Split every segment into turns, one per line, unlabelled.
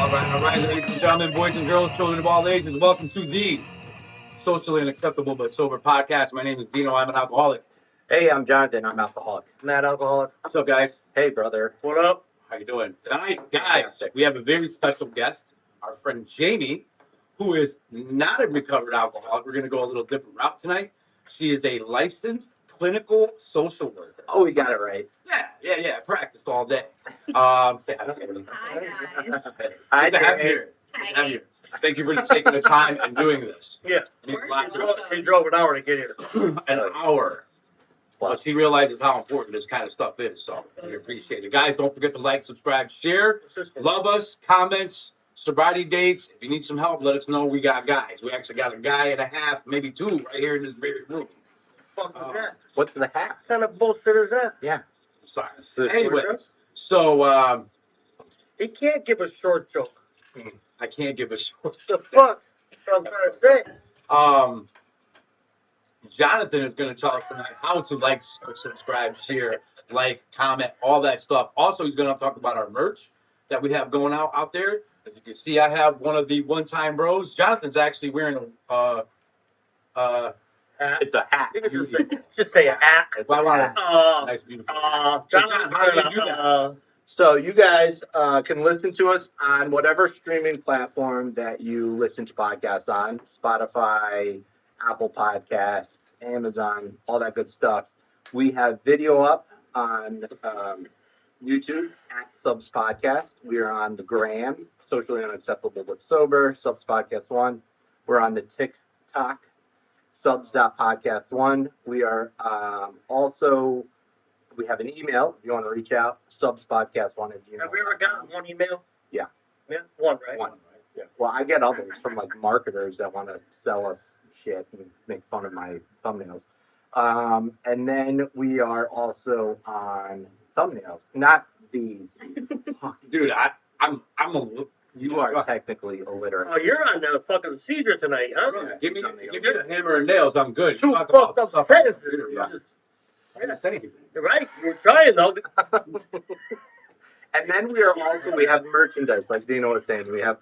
All right, ladies and gentlemen, boys and girls, children of all ages, welcome to the Socially Unacceptable But Sober podcast. My name is Dino. I'm an alcoholic.
Hey, I'm Jonathan. I'm alcoholic.
Not alcoholic.
What's up, guys?
Hey, brother.
What up?
How you doing? Tonight, guys, we have a very special guest, our friend Jaime, who is not a recovered alcoholic. We're going to go a little different route tonight. She is a licensed clinical social worker.
Oh, we got it right.
Yeah. Practiced all day. Say hi to everybody.
Hi, guys.
Good to have you here. Good to have you here. Thank you for taking the time and doing this.
Yeah.
It means a lot to us.
We drove an hour to get here.
An hour. But she realizes how important this kind of stuff is, so we appreciate it. Guys, don't forget to like, subscribe, share. Love us, comments, sobriety dates. If you need some help, let us know. We got guys. We actually got a guy and a half, maybe two, right here in this very room.
Fuck is that?
What's the hat?
What kind of bullshit is that?
Yeah.
Sorry.
The
Anyway,
short dress?
so
He can't give a short joke.
I can't give a short.
The fuck? That's what I'm trying to say.
Jonathan is going to tell us tonight how to like, subscribe, share, like, comment, all that stuff. Also, he's going to talk about our merch that we have going out there. As you can see, I have one of the one-time bros. Jonathan's actually wearing
It's a hat.
You can just say a hat.
It's
Well,
a
I
hat.
nice, beautiful.
John,
John, how do you do that?
So you guys can listen to us on whatever streaming platform that you listen to podcasts on. Spotify, Apple Podcasts, Amazon, all that good stuff. We have video up on YouTube at Subs Podcast. We are on the Gram, Socially Unacceptable But Sober, Subs Podcast 1. We're on the TikTok, subs.podcast1. We are also, we have an email if you want to reach out, subspodcast1@gmail.com.
Have we ever gotten one email?
Yeah.
Yeah, one, right?
One, right? Yeah. Well, I get others from like marketers that want to sell us shit and make fun of my thumbnails. And then we are also on thumbnails, not these.
Dude,
You are technically illiterate.
Oh, you're on the fucking seizure tonight, huh?
Yeah, give me the hammer and nails. I'm good.
Two
You talk about
fucked up
stuff on the
sentences.
computer, yeah. I didn't say anything.
You're right. You're trying, though.
And then we have merchandise, like Dino was saying. We have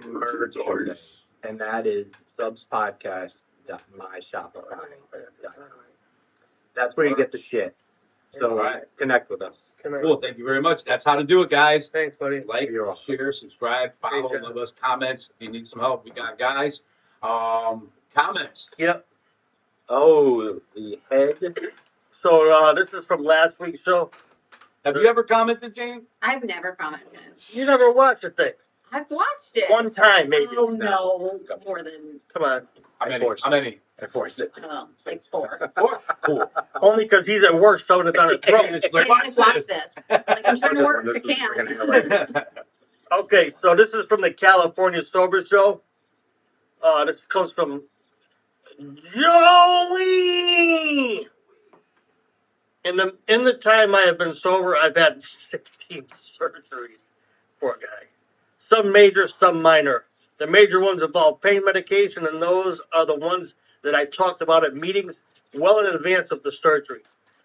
merchandise, and that is subspodcast.myshopify.com. That's where you get the shit. So
Alright.
connect with us.
Cool. Thank you very much. That's how to do it, guys.
Thanks, buddy.
Like,
You're welcome.
share, subscribe, follow,
Thank you.
love us, comments. If you need some help, we got guys. Comments.
Yep.
Oh, the head.
So this is from last week's show.
Have you ever commented, Jane?
I've never commented.
You never watched the thing.
I've watched it.
One time, maybe.
Oh, no. More than,
Come on.
I forced it. I forced it.
like 4.
Cool.
Only because he's at work shoving it down his throat.
It's
I
like,
can't
watch
watch
this.
this. Like, I'm trying to work the can.
Okay, so this is from the California Sober Show. This comes from Joey. In the time I have been sober, I've had 16 surgeries. Poor guy. Some major, some minor. The major ones involve pain medication, and those are the ones that I talked about at meetings well in advance of the surgery.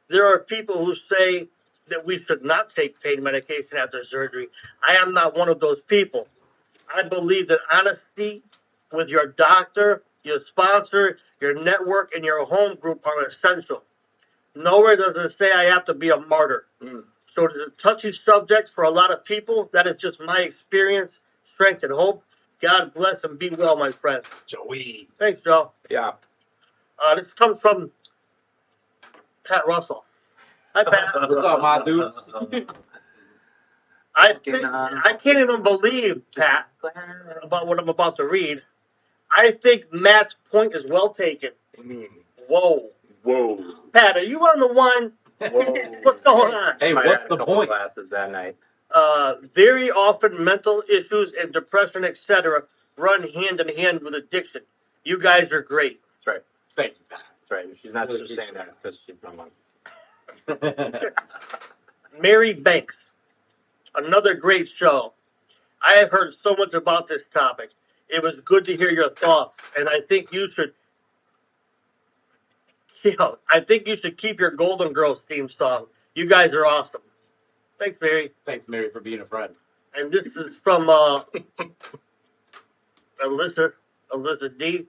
There are people who say that we should not take pain medication after surgery. I am not one of those people. I believe that honesty with your doctor, your sponsor, your network, and your home group are essential. Nowhere does it say I have to be a martyr. So it is a touchy subject for a lot of people. That is just my experience, strength, and hope. God bless and be well, my friend.
Joey.
Thanks, Joe.
Yeah.
This comes from Pat Russell. Hi, Pat.
What's up, my dudes?
I can't even believe, Pat, about what I'm about to read. I think Matt's point is well taken. Whoa. Pat, are you on the one?
Whoa.
What's going on?
Hey,
Might
what's
have
the
a couple
point?
Glasses that night.
Very often mental issues and depression, etc., run hand in hand with addiction. You guys are great.
That's right.
Thank you, Pat.
That's right. She's not just saying that because she's my mom.
Mary Banks, another great show. I have heard so much about this topic. It was good to hear your thoughts, and I think you should keep your Golden Girls theme song. You guys are awesome. Thanks, Mary.
Thanks, Mary, for being a friend.
and this is from Alyssa D.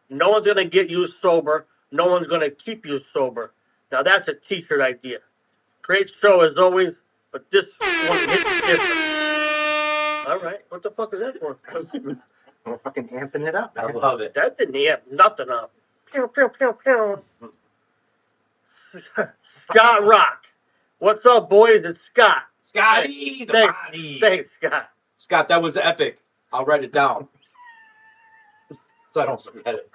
No one's gonna get you sober. No one's gonna keep you sober. Now that's a t-shirt idea. Great show as always, but this one hits different. All right, what the fuck is that for?
We're fucking amping it up.
I love it.
That didn't amp nothing up. Pew, pew, pew, pew. Scott Rock. What's up, boys? It's Scott.
Scotty, the
Thanks.
body.
Thanks, Scott.
Scott, that was epic. I'll write it down so I don't forget it.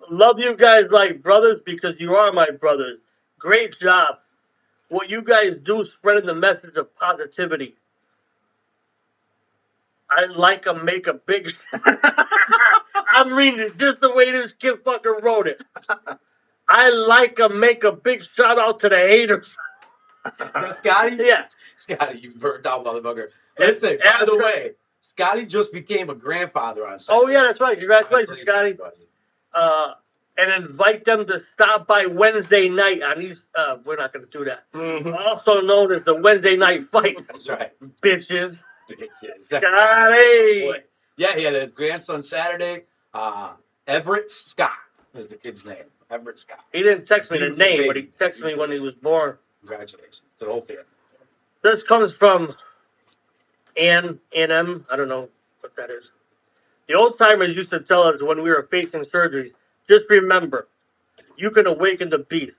Love you guys like brothers because you are my brothers. Great job. What you guys do spreading the message of positivity. I like to make a big. I'm reading it just the way this kid fucking wrote it. I like to make a big shout out to the haters.
Scotty?
Yeah.
Scotty, you burnt out, motherfucker. Listen, by
Ask
the
her-
way, Scotty just became a grandfather on Sunday.
Oh yeah, that's right. Congratulations, Scotty. And invite them to stop by Wednesday night on these. We're not going to do that.
Mhm.
Also known as the Wednesday night fights,
That's right.
bitches.
Bitches.
Scotty.
Yeah, he had a grandson Saturday. Everett Scott is the kid's name. Everett Scott.
He didn't text me the
Beautiful
name,
baby.
but he texted me when he was born.
Congratulations to the whole family.
This comes from Ann M. I don't know what that is. The old timers used to tell us when we were facing surgeries, just remember, you can awaken the beast.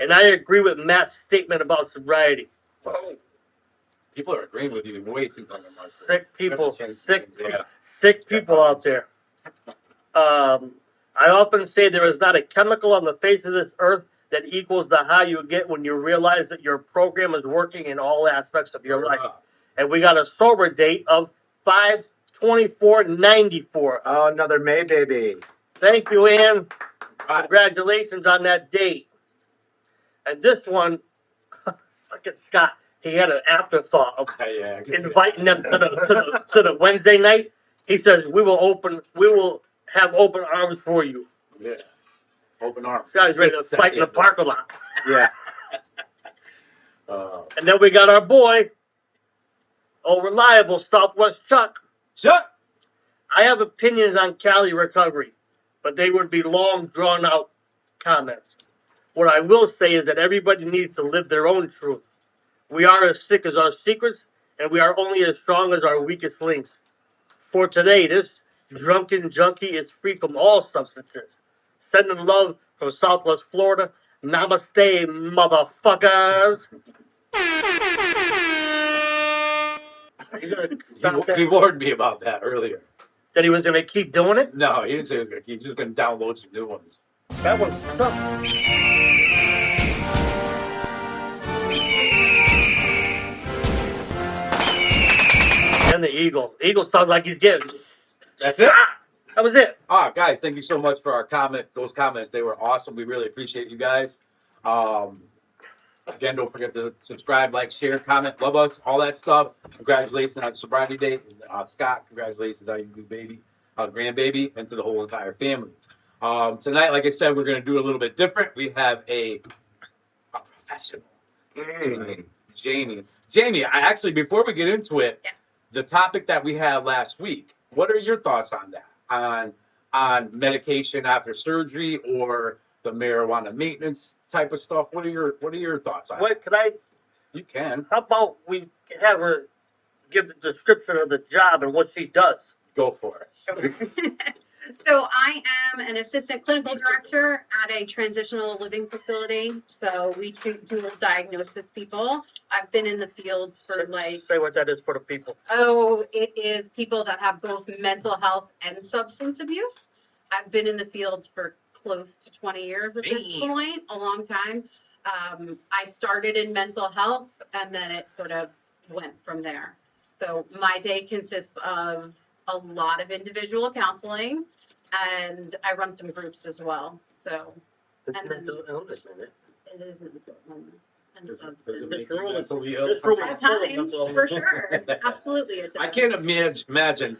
And I agree with Matt's statement about sobriety.
People are agreeing with you way too fucking much.
Sick people,
Yeah.
sick people out there. I often say there is not a chemical on the face of this earth that equals the high you get when you realize that your program is working in all aspects of your life. And we got a sober date of 5/24/94.
Oh, another May baby.
Thank you, Ann.
Right.
Congratulations on that date. And this one, fucking Scott, he had an afterthought of
Yeah, I can see
inviting them to the Wednesday night. He says, we will have open arms for you.
that. Yeah. Open arms.
This guy's ready to fight in the parking lot.
Yeah.
And then we got our boy, reliable Southwest Chuck.
Chuck.
I have opinions on Cali recovery, but they would be long, drawn out comments. What I will say is that everybody needs to live their own truth. We are as sick as our secrets, and we are only as strong as our weakest links. For today, this drunken junkie is free from all substances. Sending love from Southwest Florida. Namaste, motherfuckers. Are you gonna stop
He
that?
warned me about that earlier.
That he was gonna keep doing it?
No, he didn't say he was going to keep. He's just going to download some new ones.
That one sucked. And the Eagle. Eagle sounds like he's getting.
That's it.
That was it.
Guys, thank you so much for those comments. They were awesome. We really appreciate you guys. Again, don't forget to subscribe, like, share, comment, love us, all that stuff. Congratulations on sobriety date. Scott, congratulations on your new baby, grandbaby, and to the whole entire family. Tonight, like I said, we're going to do a little bit different. We have a professional. Jaime. Jaime, before we get into it,
Yes.
the topic that we had last week, what are your thoughts on that? On medication after surgery or the marijuana maintenance type of stuff? What are your thoughts on it?
Wait, can I?
You can.
How about we have her give the description of the job and what she does?
Go for it.
So I am an assistant clinical director at a transitional living facility. So we treat dual diagnosis people. I've been in the field for
Say what that is for the people.
it is people that have both mental health and substance abuse. I've been in the field for close to 20 years at this
Damn.
point, a long time. I started in mental health and then it sort of went from there. So my day consists of a lot of individual counseling and I run some groups as well. So
There's
And then-
mental illness in it.
it is mental illness and
Does it
substance.
make
This room
you
is-
mentally
this
ill?
room is-
At times, for sure. Absolutely, it does.
I can't imagine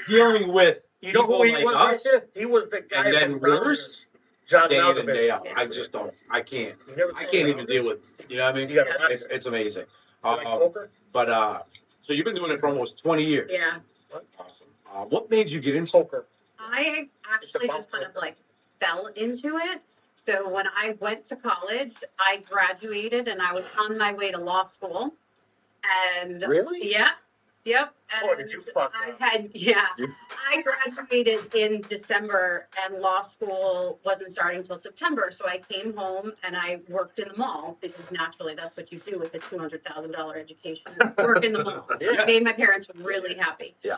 dealing with
You know who
people
he
like
was
us,
right there? He was the guy
and then
from Brown.
worse.
John
day in and day
Malkovich.
out. I just don't. I can't.
You never
I
seen
can't even
Malkovich?
deal with. You know what I mean?
You gotta watch it.
It's amazing.
You like
Um,
poker?
but so you've been doing it for almost 20 years.
Yeah.
Awesome. What made you get into?
Poker.
I actually just kind of like fell into it. So when I went to college, I graduated and I was on my way to law school. And
Really?
yeah, yep.
Oh, did you fuck
I
up?
had, I graduated in December and law school wasn't starting until September. So I came home and I worked in the mall because naturally that's what you do with a $200,000 education. Work in the mall.
Yeah.
It made my parents really happy.
Yeah.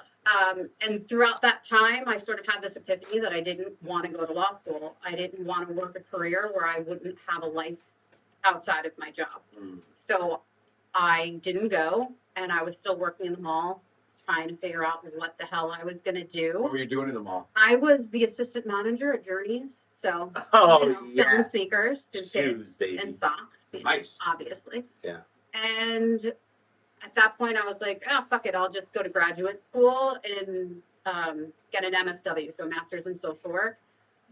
And throughout that time, I sort of had this epiphany that I didn't want to go to law school. I didn't want to work a career where I wouldn't have a life outside of my job.
Mm.
So I didn't go, and I was still working in the mall, trying to figure out what the hell I was going to
What
do.
were you doing in the mall?
I was the assistant manager at Journeys, so
Oh,
selling
yes.
sneakers to
Shoes,
kids
baby.
and socks,
Nice.
obviously.
Yeah.
And at that point, I was like, oh, fuck it, I'll just go to graduate school and get an MSW, so a master's in social work.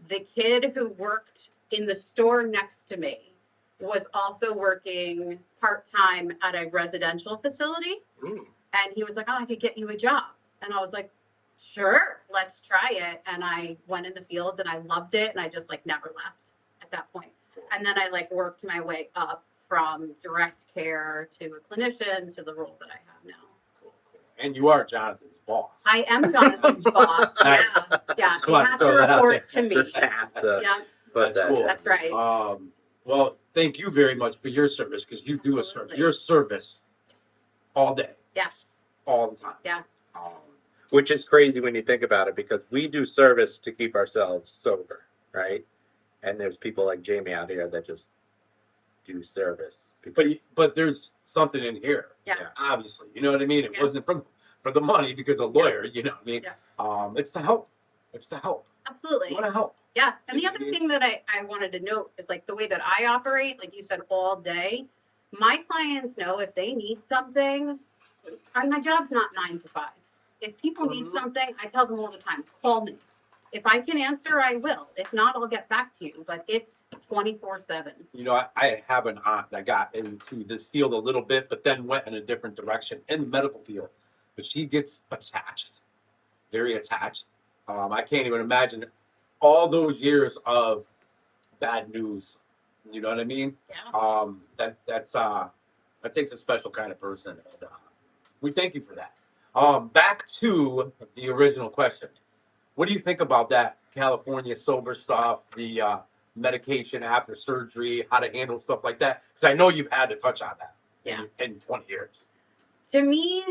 The kid who worked in the store next to me was also working part-time at a residential facility.
Mm.
And he was like, oh, I could get you a job. And I was like, sure, let's try it. And I went in the fields and I loved it. And I just like never left at that point. And then I like worked my way up from direct care to a clinician to the role that I have now.
Cool, cool. And you are Jonathan's boss.
I am Jonathan's boss.
Nice.
Yeah. Yeah.
Just
He
wanted to
has
throw
to
that out
report to
there.
me.
Just have to
Yeah,
put
That's
that.
cool.
that's right.
Well, thank you very much for your service because you do a service.
Absolutely.
Your service all day,
Yes.
all the time.
Yeah.
Which is crazy when you think about it, because we do service to keep ourselves sober, right? And there's people like Jaime out here that just do service.
But there's something in here.
Yeah.
Obviously, you know what I mean. It
Yeah.
wasn't for the money because a lawyer. You know what I mean.
Yeah.
It's to help. It's to help.
Absolutely.
You want to help.
Yeah. And the
You-
other
you-
thing that I wanted to note is like the way that I operate, like you said, all day, my clients know if they need something, and my job's not 9 to 5. If people need
Mhm.
something, I tell them all the time, call me. If I can answer, I will. If not, I'll get back to you. But it's 24/7.
You know, I have an aunt that got into this field a little bit, but then went in a different direction in the medical field. But she gets attached, very attached. I can't even imagine all those years of bad news. You know what I mean?
Yeah.
That takes a special kind of person. And, we thank you for that. Back to the original question. What do you think about that California sober stuff, the medication after surgery, how to handle stuff like that? Because I know you've had to touch on that in 20 years.
To me,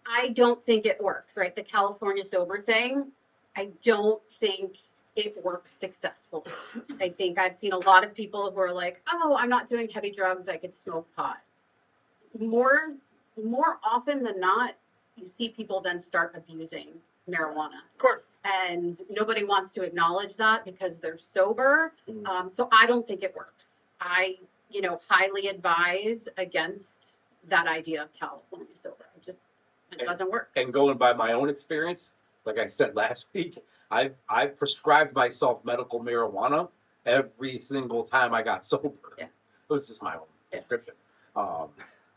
I don't think it works, right? The California sober thing, I don't think it works successfully. I think I've seen a lot of people who are like, oh, I'm not doing heavy drugs, I could smoke pot. More often than not, you see people then start abusing marijuana.
Of course.
And nobody wants to acknowledge that because they're sober. So I don't think it works. I, highly advise against that idea of California sober. It doesn't work.
And going by my own experience, like I said last week, I've prescribed myself medical marijuana every single time I got sober.
Yeah.
It was just my own prescription.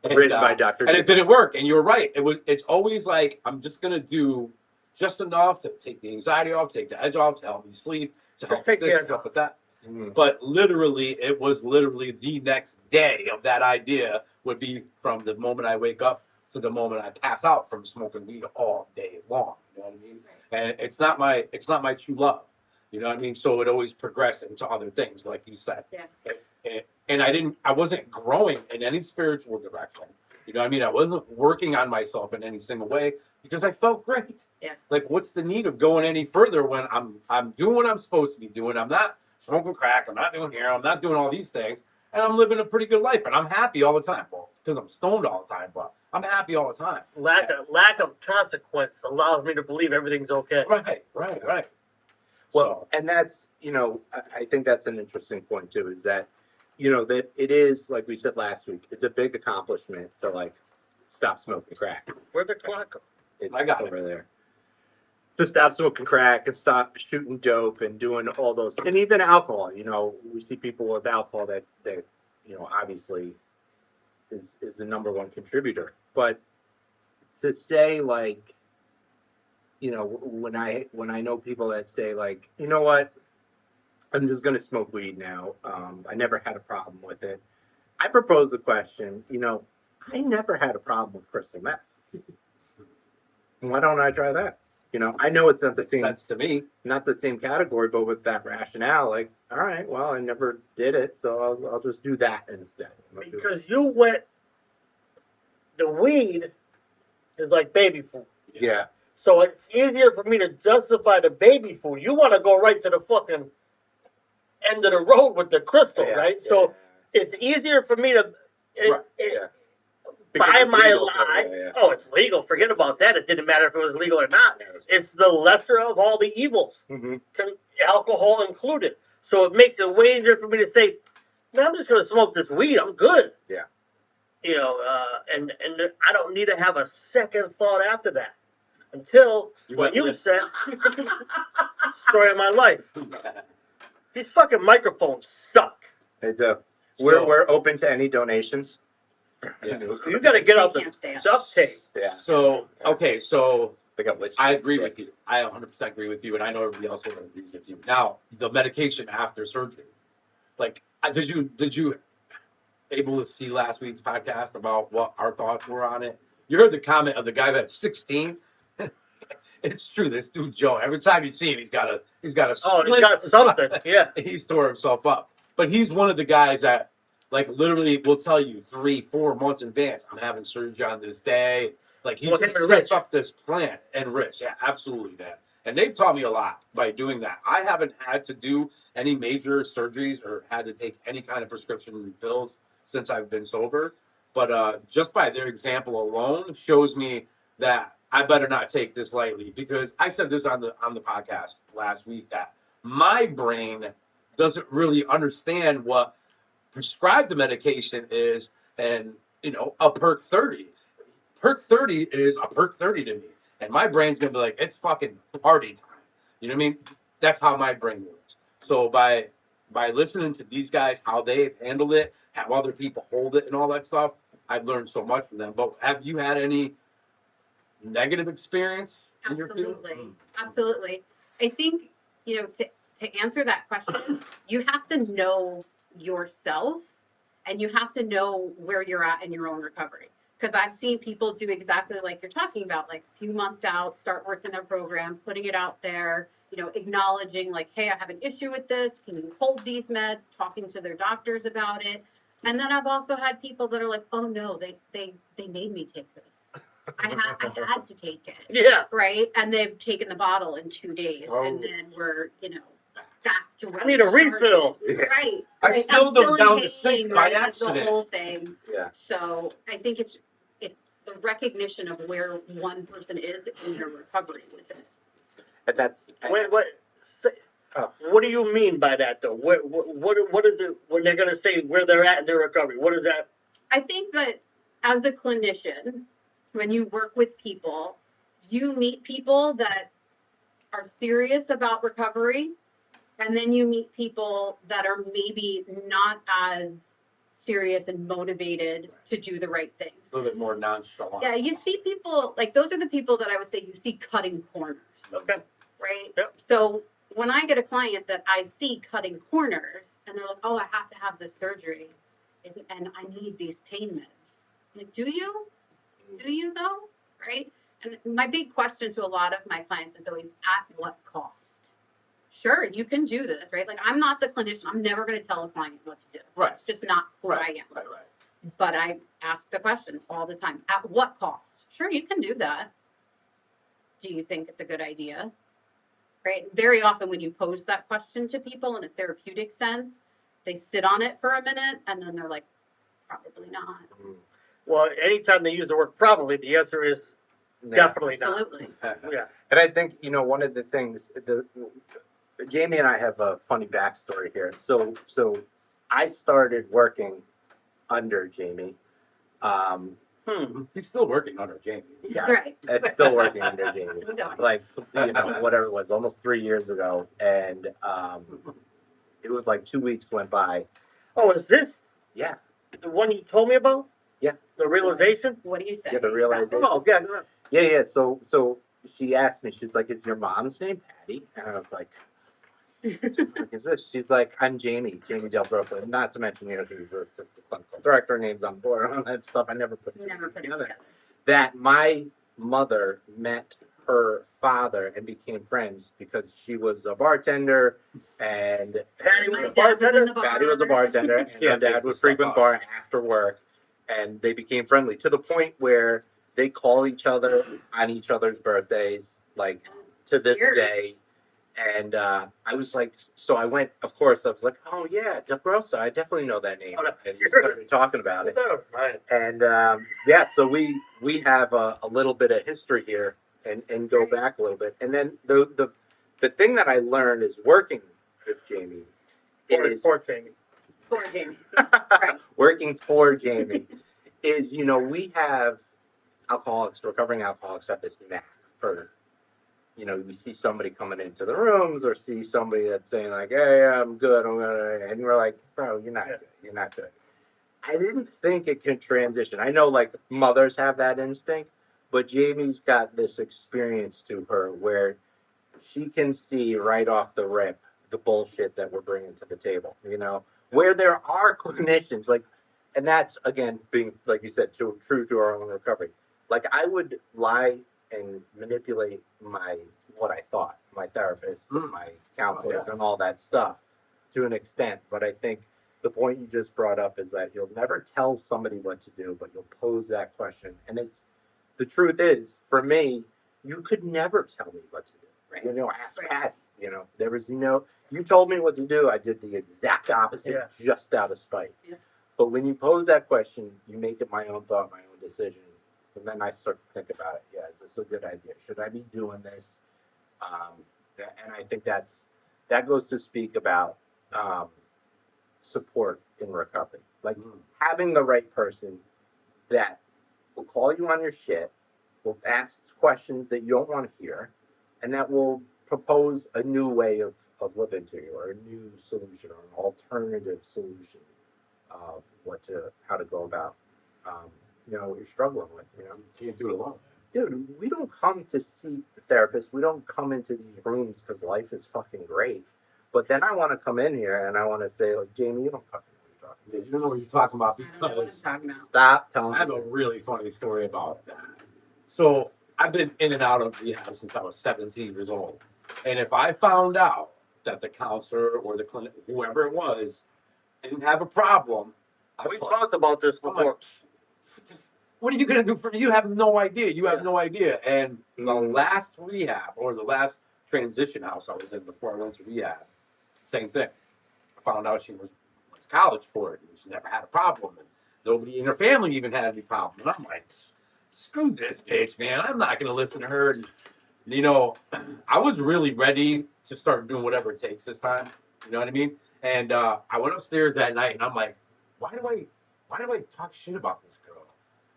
Written by Dr.
And it didn't work. And you were right. It's always like I'm just gonna do just enough to take the anxiety off, take the edge off, to help me sleep, to help
take
with
the
this,
edge
to help
off.
with that.
Mm.
But it was literally the next day of that idea would be from the moment I wake up to the moment I pass out from smoking weed all day long. You know what I mean? And it's not my true love. You know what I mean? So it always progressed into other things, like you said.
Yeah.
And I wasn't growing in any spiritual direction. You know what I mean? I wasn't working on myself in any single way because I felt great.
Yeah.
Like, what's the need of going any further when I'm doing what I'm supposed to be doing? I'm not smoking crack. I'm not doing heroin. I'm not doing all these things. And I'm living a pretty good life. And I'm happy all the time. Well, because I'm stoned all the time, but I'm happy all the time.
Lack of consequence allows me to believe everything's okay.
Right.
Well, and that's, I think that's an interesting point too, is that, that it is, like we said last week, it's a big accomplishment to like stop smoking crack.
Where'd the clock go?
It's
I got it.
over there. to stop smoking crack and stop shooting dope and doing all those, and even alcohol. You know, we see people with alcohol that you know, obviously is the number one contributor. But to say like, you know, when I know people that say like, you know what, I'm just going to smoke weed now. I never had a problem with it. I propose the question, you know, I never had a problem with crystal meth. Why don't I try that? You know, I know it's not the
Makes
same,
sense to me.
not the same category, but with that rationale, like, all right, well, I never did it, so I'll just do that instead.
Because you went, the weed is like baby food.
Yeah,
So it's easier for me to justify the baby food. You want to go right to the fucking end of the road with the crystal,
yeah,
right?
yeah,
So it's easier for me to
Right, yeah. Because
buy
it's
my
legal,
lie.
yeah.
Oh, it's legal. Forget about that. It didn't matter if it was legal or not. It's the lesser of all the evils,
Mhm.
alcohol included. So it makes it way easier for me to say, man, I'm just going to smoke this weed. I'm good.
Yeah.
You know, and I don't need to have a second thought after that until what you said, story of my life. These fucking microphones suck.
Hey, Deb,
So-
we're open to any donations.
Yeah.
You got to get out
They
the
can't stand.
duct tape.
Yeah.
So, okay, so
They got whiskey.
I agree with you. I 100% agree with you, and I know everybody else will agree with you. Now, the medication after surgery, like, did you able to see last week's podcast about what our thoughts were on it? You heard the comment of the guy that's 16. It's true. This dude Joe. Every time you see him, he's got a
Oh,
split
he got something. Yeah.
He's tore himself up. But he's one of the guys that, like, literally will tell you 3-4 months in advance, I'm having surgery on this day. Like, he
Well,
just
him and
sets
Rich.
up this plan. And Rich, yeah, absolutely, man. And they've taught me a lot by doing that. I haven't had to do any major surgeries or had to take any kind of prescription pills since I've been sober. But just by their example alone shows me that I better not take this lightly, because I said this on the podcast last week that my brain doesn't really understand what prescribed medication is, and you know, a perk 30. Perk 30 is a perk 30 to me, and my brain's gonna be like, it's fucking party time. You know what I mean? That's how my brain works. So by listening to these guys, how they've handled it, have other people hold it, and all that stuff, I've learned so much from them. But have you had any negative experience in your field?
Absolutely. Absolutely. I think, you know, to answer that question, you have to know yourself and you have to know where you're at in your own recovery. Because I've seen people do exactly like you're talking about, like a few months out, start working their program, putting it out there, you know, acknowledging like, hey, I have an issue with this. Can you hold these meds? Talking to their doctors about it. And then I've also had people that are like, oh no, they made me take this. I had to take it.
Yeah.
Right? And they've taken the bottle in 2 days.
Oh.
And then we're, you know, back to where
I need a
we started.
refill.
Right.
I
right.
spilled
I'm
them
still in
down the
pain,
sink by
right? It's
accident.
the whole thing.
Yeah.
So I think it's the recognition of where one person is in their recovery with it.
And that's
Wait. Say,
Oh.
What do you mean by that, though? What is it when they're going to say where they're at in their recovery? What is that?
I think that as a clinician, when you work with people, you meet people that are serious about recovery, and then you meet people that are maybe not as serious and motivated to do the right things.
It's a little bit more nonchalant.
Yeah, you see people like those are the people that I would say you see cutting corners.
Okay.
Right?
Yep.
So when I get a client that I see cutting corners and they're like, oh, I have to have this surgery and I need these pain meds. I'm like, do you? Do you though? Right? And my big question to a lot of my clients is always, at what cost? Sure, you can do this, right? Like, I'm not the clinician. I'm never going to tell a client what to do.
Right.
It's just not who I am.
Right.
But I ask the question all the time, at what cost? Sure, you can do that. Do you think it's a good idea? Right? Very often when you pose that question to people in a therapeutic sense, they sit on it for a minute and then they're like, probably not.
Well, anytime they use the word probably, the answer is definitely not.
Absolutely.
Yeah.
And I think, you know, one of the things, Jamie and I have a funny backstory here. So I started working under Jamie
He's still working under Jamie.
That's right.
It's still working under Jamie.
Still going.
Like, whatever it was, almost 3 years ago. And it was like 2 weeks went by.
Oh, is this
Yeah.
the one you told me about?
Yeah.
The realization?
What do you say?
Yeah, the realization.
Oh, yeah. No.
Yeah. So she asked me, she's like, is your mom's name Patty? And I was like, what the fuck is this? She's like, I'm Jamie Del Brooklyn. Not to mention, she's the assistant clinical director, names on board, all that stuff. I never put it
Never put it
together.
together.
That my mother met her father and became friends because she was a bartender and
Patty
My
was a
dad was in the
bartender.
bar.
Patty was a bartender and
Yeah,
her dad would frequent bar after work, and they became friendly to the point where they call each other on each other's birthdays, like to this
Years.
day. And I was like, so I went, of course, I was like, oh yeah, Del Grossa, I definitely know that name.
Oh,
And we started talking about it.
Right.
And yeah, so we have a little bit of history here and go back a little bit. And then the thing that I learned is working with Jamie is
Poor Jamie.
Poor Jamie. Right.
working for Jamie is, we have recovering alcoholics have this knack for, we see somebody coming into the rooms or see somebody that's saying like, hey, I'm good, and we're like, bro, you're not good. You're not good. I didn't think it could transition. I know like mothers have that instinct, but Jamie's got this experience to her where she can see right off the rip the bullshit that we're bringing to the table, where there are clinicians like, and that's again being, like you said, true to our own recovery. Like I would lie and manipulate what I thought, my therapists, my counselors, and all that stuff to an extent. But I think the point you just brought up is that you'll never tell somebody what to do, but you'll pose that question. And the truth is, for me, you could never tell me what to do.
Right.
Ask
Right.
Patty. There was you told me what to do. I did the exact opposite,
Yeah.
just out of spite.
Yeah.
But when you pose that question, you make it my own thought, my own decision. And then I start to think about it. Yeah, is this a good idea? Should I be doing this? And I think that goes to speak about support in recovery. Like having the right person that will call you on your shit, will ask questions that you don't want to hear, and that will propose a new way of living to you, or a new solution, or an alternative solution of how to go about what you're struggling with.
Can't do it alone.
Dude, we don't come to see therapists. We don't come into these rooms because life is fucking great. But then I want to come in here and I want to say, like, Jamie, you don't fucking know what you're talking
Yeah, you don't know what you're talking about.
I don't know what I'm
Because
talking about.
Stop telling
I have
me.
a really funny story about that. So I've been in and out of rehab since I was 17 years old. And if I found out that the counselor or the clinic, whoever it was, didn't have a problem,
We talked about this
I'm
before.
like, what are you going to do for me? You have no idea. You have no idea. And the last rehab or the last transition house I was in before I went to rehab, same thing. I found out she went to college for it and she never had a problem. And nobody in her family even had any problem. And I'm like, screw this bitch, man. I'm not going to listen to her. And, I was really ready to start doing whatever it takes this time. You know what I mean? And I went upstairs that night and I'm like, why do I talk shit about this girl?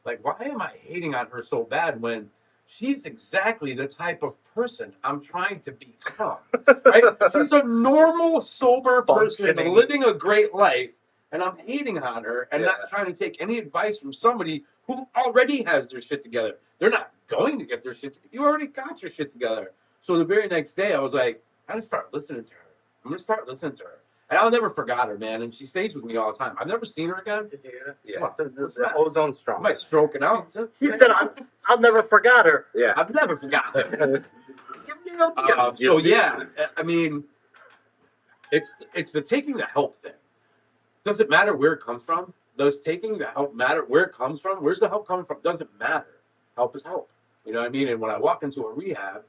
Like, why am I hating on her so bad when she's exactly the type of person I'm trying to become? Right? She's a normal, sober person
Functioning.
living a great life, and I'm hating on her and
Yeah.
not trying to take any advice from somebody who already has their shit together. They're not going to get their shit together. You already got your shit together. So the very next day, I was like, I'm going to start listening to her. I'm going to start listening to her. And I'll never forgot her, man. And she stays with me all the time. I've never seen her again.
Yeah, the ozone's strong.
I might stroking out.
He said, I'll never forgot her.
Yeah.
I've never forgot her.
Yeah.
So yeah, I mean, it's the taking the help thing. Does it matter where it comes from? Does taking the help matter where it comes from? Where's the help coming from? Doesn't matter. Help is help. You know what I mean? And when I walk into a rehab,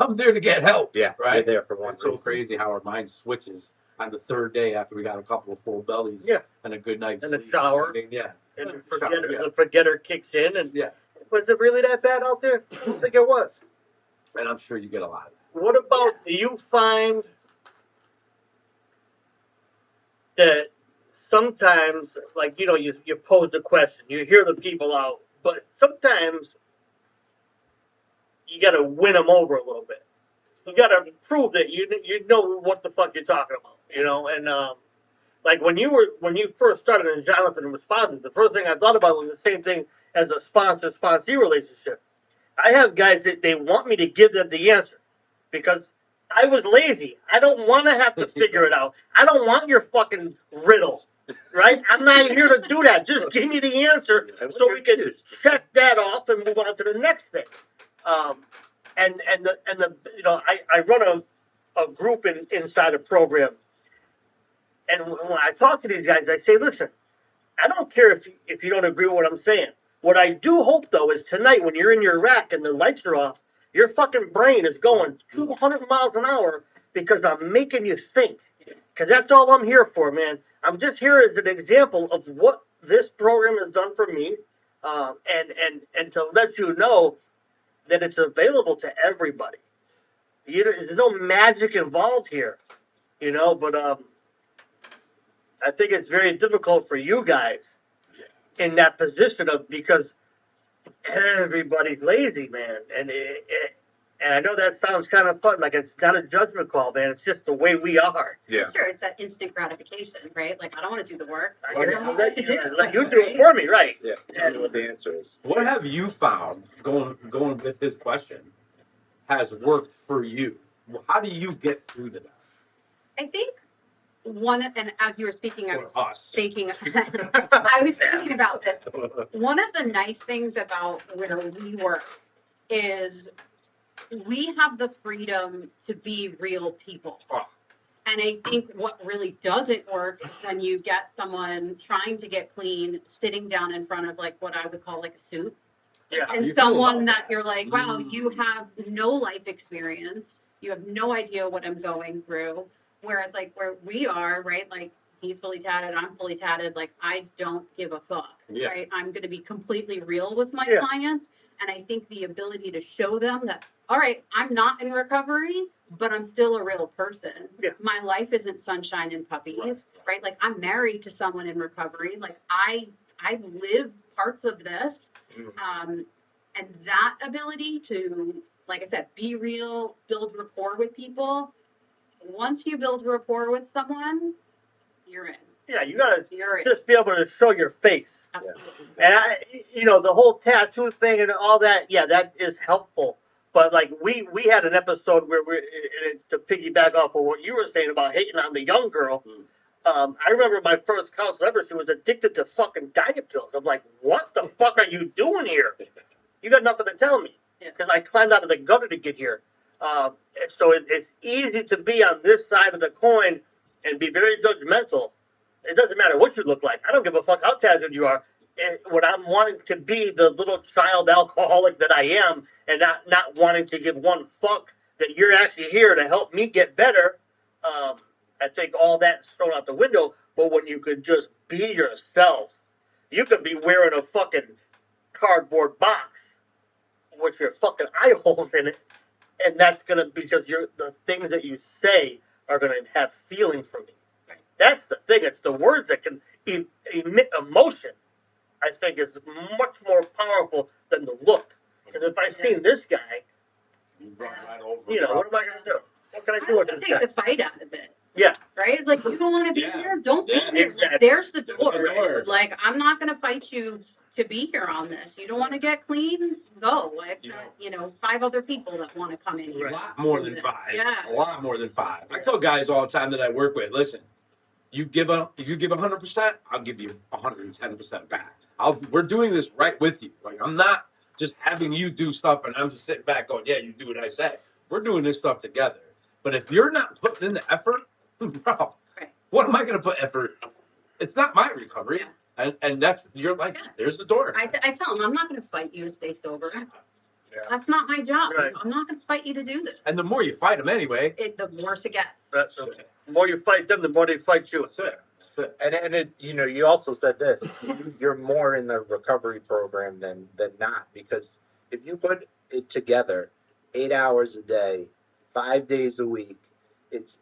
I'm there to get help.
Yeah,
Right?
you're there for one
It's so
reason.
crazy how our mind switches on the third day after we got a couple of full bellies
Yeah.
and a good night's
And a
sleep.
shower.
Yeah.
And
Shower, yeah.
the forgetter kicks in. And
Yeah.
was it really that bad out there? I don't think it was.
And I'm sure you get a lot of that.
What about, do you find that sometimes, like, you know, you pose the question, you hear the people out, but sometimes you got to win them over a little bit. You got to prove that you know what the fuck you're talking about, you know. And like when you first started and Jonathan responded, the first thing I thought about was the same thing as a sponsor-sponsee relationship. I have guys that they want me to give them the answer because I was lazy. I don't want to have to figure it out. I don't want your fucking riddle, right? I'm not here to do that. Just give me the answer so we can check that off and move on to the next thing. And the you know, I run a group inside a program, and when I talk to these guys, I say, listen, I don't care if you don't agree with what I'm saying. What I do hope though is tonight when you're in your rack and the lights are off, your fucking brain is going 200 miles an hour because I'm making you think. Because that's all I'm here for, man. I'm just here as an example of what this program has done for me, and to let you know that it's available to everybody. There's no magic involved here, you know. But I think it's very difficult for you guys in that position of because everybody's lazy, man, and I know that sounds kind of fun, like it's not a judgment call, man. It's just the way we are.
Yeah.
Sure, it's that instant gratification, right? Like I don't want to do the work. I
Okay,
just don't know what to do.
Let you do it for me, right?
Yeah, tell me what the answer is.
What have you found going with this question has worked for you? How do you get through to that?
I think and as you were speaking, I was
Or us?
thinking, I was thinking about this. One of the nice things about where we work is we have the freedom to be real people.
Oh.
And I think what really doesn't work is when you get someone trying to get clean, sitting down in front of like what I would call like a suit.
Yeah.
And
you feel
someone
about
that
that?
you're like, wow, you have no life experience. You have no idea what I'm going through. Whereas like where we are, right? Like he's fully tatted, I'm fully tatted. Like I don't give a fuck,
Yeah.
right? I'm going to be completely real with my
Yeah.
clients. And I think the ability to show them that, all right, I'm not in recovery, but I'm still a real person.
Yeah.
My life isn't sunshine and puppies, right? Like I'm married to someone in recovery. Like I live parts of this. And that ability to, like I said, be real, build rapport with people. Once you build rapport with someone, you're in.
Yeah, you gotta
You're in.
just be able to show your face.
Absolutely.
And you know, the whole tattoo thing and all that, yeah, that is helpful. But like we had an episode where it's to piggyback off of what you were saying about hating on the young girl. I remember my first counselor ever, she was addicted to fucking diet pills. I'm like, what the fuck are you doing here? You got nothing to tell me.
Yeah.
Because I climbed out of the gutter to get here. So it's easy to be on this side of the coin and be very judgmental. It doesn't matter what you look like. I don't give a fuck how tattooed you are. And when I'm wanting to be the little child alcoholic that I am and not wanting to give one fuck that you're actually here to help me get better, I think all that's thrown out the window. But when you could just be yourself, you could be wearing a fucking cardboard box with your fucking eye holes in it, and that's gonna because the things that you say are gonna have feeling for me.
Right.
That's the thing. It's the words that can emit emotion. I think is much more powerful than the look. Because if I seen this guy,
You run right over.
you know, what am I gonna do? What can I
I
do with
have to
this
take
guy?
the fight out of it.
Yeah.
Right? It's like, you don't want to be
Yeah.
here? Don't be
Yeah,
here.
exactly.
Like, there's the
There's
door.
the door.
Like, I'm not going to fight you to be here on this. You don't want to get clean? Go. I've got, 5 other people that want to come in here.
A lot more
do
than
this.
5.
Yeah.
A lot more than 5. I tell guys all the time that I work with, listen, you give 100%, I'll give you 110% back. We're doing this right with you. Like I'm not just having you do stuff and I'm just sitting back going, yeah, you do what I say. We're doing this stuff together. But if you're not putting in the effort, bro,
Right.
what am I going to put effort? It's not my recovery.
Yeah.
And that's, you're like,
Yeah.
there's the door.
I tell them, I'm not going to fight you to stay sober.
Yeah.
That's not my job.
Right.
I'm not going to fight you to do this.
And the more you fight them anyway,
the worse it gets.
That's okay. The more you fight them, the more they fight you.
that's it. That's it.
And it, you also said this. You're more in the recovery program than not, because if you put it together, 8 hours a day, 5 days a week,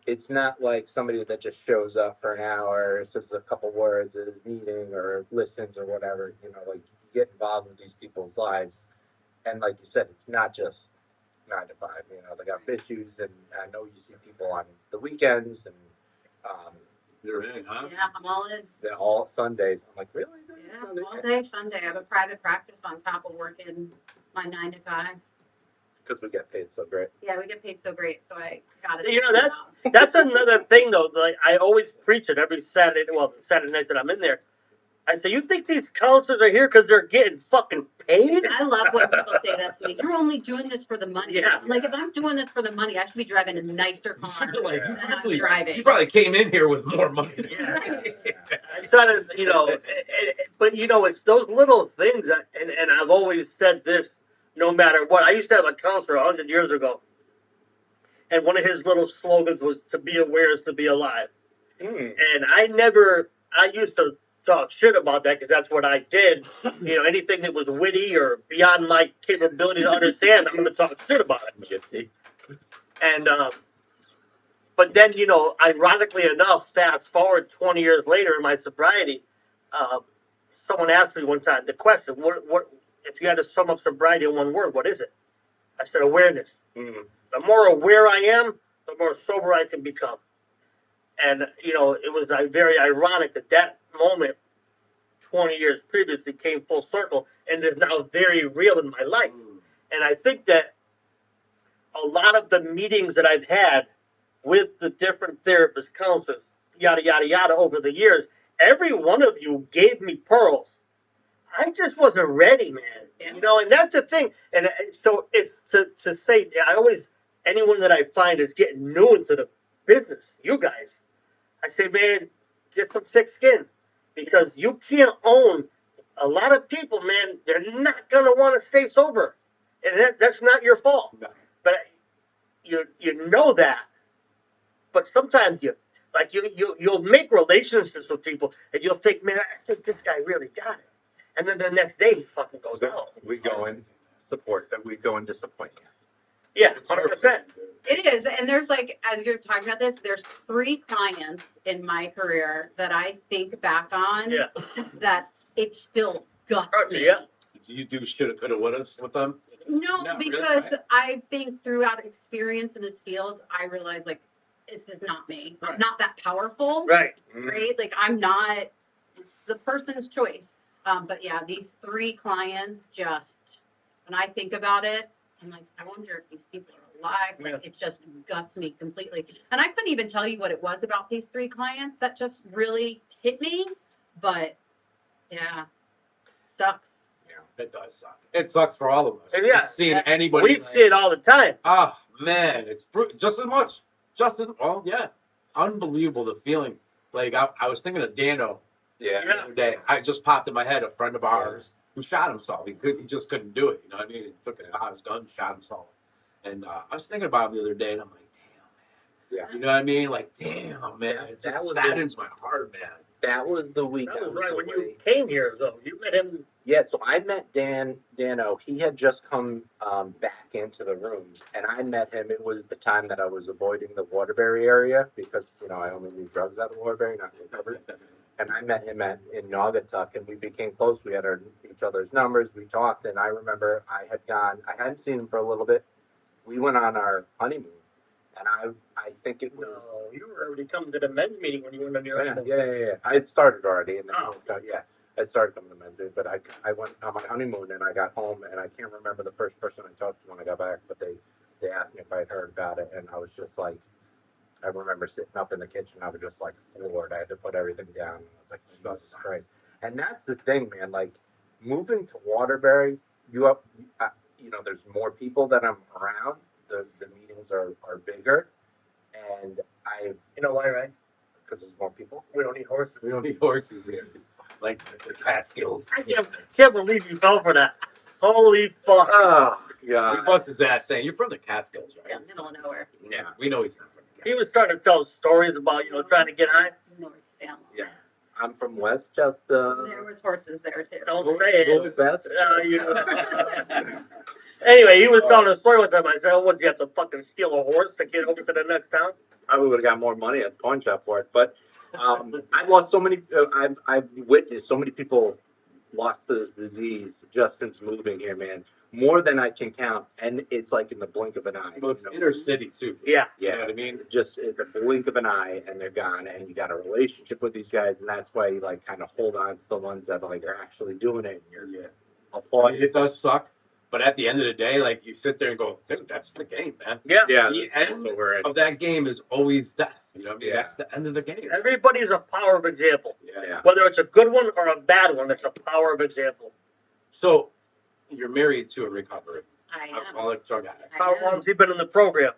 it's not like somebody that just shows up for an hour. It's just a couple words at a meeting or listens or whatever. You know, like you get involved with these people's lives, and like you said, it's not just 9 to 5. You know, they got issues, and I know you see people on the weekends and
You're in, huh?
Yeah, I'm all in.
they're all Sundays. I'm like, really?
Yeah,
Sunday?
all day Sunday. I have a private practice on top of working my 9 to 5.
Because we get paid so great.
Yeah, we get paid so great, so I got it.
You know, that's another thing, though. Like, I always preach it every Saturday. Well, Saturday night that I'm in there. I say, you think these counselors are here because they're getting fucking paid?
I love when people say that to me. You're only doing this for the money.
Yeah.
Like, if I'm doing this for the money, I should be driving a nicer car
Like,
than I'm
you
driving.
probably came in here with more money. Than
Yeah. I try to, you know, but you know, it's those little things, and I've always said this, no matter what. I used to have a counselor 100 years ago, and one of his little slogans was "To be aware is to be alive."
Mm.
And I used to talk shit about that because that's what I did. You know, anything that was witty or beyond my capability to understand, I'm going to talk shit about it.
Gypsy.
And but then, you know, ironically enough, fast forward 20 years later in my sobriety, someone asked me one time the question, what if you had to sum up sobriety in one word, what is it? I said awareness.
Mm.
The more aware I am, the more sober I can become. And, you know, it was very ironic that moment 20 years previously came full circle and is now very real in my life. And I think that a lot of the meetings that I've had with the different therapists, counselors, yada, yada, yada, over the years, every one of you gave me pearls. I just wasn't ready, man.
Yeah.
You know, and that's the thing. And so it's to say, anyone that I find is getting new into the business, you guys, I say, man, get some thick skin because you can't own a lot of people, man. They're not going to want to stay sober. And that's not your fault.
No.
But you know that. But sometimes you'll make relationships with people and you'll think, man, I think this guy really got it. And then the next day he fucking goes out.
We go and support that. We go and disappoint you.
Yeah, 100%.
It is. And there's like, as you're talking about this, there's 3 clients in my career that I think back on
Yeah.
that it still guts me.
Yeah.
Do you do shoulda, coulda, woulda with them?
No,
No, really,
because
right?
I think throughout experience in this field, I realize like, this is not me. I'm
Right.
not that powerful.
Right.
Right? Like I'm not, it's the person's choice. But yeah, these 3 clients just, when I think about it, I'm like, I wonder if these people are alive. Like
Yeah.
it just guts me completely. And I couldn't even tell you what it was about these 3 clients that just really hit me. But yeah, sucks.
It does suck. It sucks for all of us.
And yeah,
Just seeing anybody.
We see it all the time.
Oh man, it's just as much. Well, yeah, unbelievable the feeling. Like I was thinking of Dano
Yeah.
the other day. I just popped in my head a friend of ours who shot himself. He just couldn't do it. You know what I mean? He took his gun, shot himself. And I was thinking about him the other day, and I'm like, damn, man.
Yeah.
You know what I mean? Like, damn, man. It
That
just
was
saddens my heart, man.
That was the week.
That
I
was right when
away.
you came here, though. You met him.
Yeah, so I met Dano. He had just come back into the rooms, and I met him. It was the time that I was avoiding the Waterbury area because, you know, I only need drugs out of Waterbury, not recovered. And I met him in Naugatuck, and we became close. We had each other's numbers. We talked, and I remember I hadn't seen him for a little bit. We went on our honeymoon, and I think it was.
No, you were already coming to the men's meeting when you went on your own.
Yeah. I had started already, and then
Oh.
I'd started coming to men's meeting, but I went on my honeymoon, and I got home, and I can't remember the first person I talked to when I got back, but they asked me if I had heard about it, and I was just like, I remember sitting up in the kitchen, I was just like floored. I had to put everything down. I was like, Jesus Christ. And that's the thing, man. Like moving to Waterbury, you know, there's more people that I'm around. The meetings are bigger, and
You know why, right?
because there's more people.
We don't need horses.
We don't need horses here. Like the Catskills.
I can't believe you fell for that. Holy fuck.
Oh
We
God.
bust his ass saying, "You're from the Catskills,
Yeah,
right?"
middle of nowhere.
Yeah, we know he's not from the
He
Catskills.
was starting to tell stories about, you know, trying to get high.
North Salem.
Yeah. I'm from Westchester.
There was horses there too.
Don't say it.
West.
You know. Anyway, he was telling a story one time. I said, "Oh, would you have to fucking steal a horse to get over to the next town?"
I would have got more money at the pawn shop for it. But I've lost so many. I've witnessed so many people lost to this disease just since moving here, man. More than I can count, and it's like in the blink of an eye.
Well, it's inner city too.
Yeah.
You know
Yeah,
what I mean?
just in the blink of an eye, and they're gone. And you got a relationship with these guys, and that's why you like kind of hold on to the ones that like are actually doing it. And you're applauding.
It does suck, but at the end of the day, like you sit there and go, dude, that's the game, man.
Yeah.
Yeah,
The
that's
end
what we're in.
of that game is always death. You know what I mean?
Yeah.
That's the end of the game.
Everybody's a power of example.
Yeah.
Whether it's a good one or a bad one, it's a power of example.
So you're married to a recovery
I am.
alcoholic drug addict.
How long's he been in the program?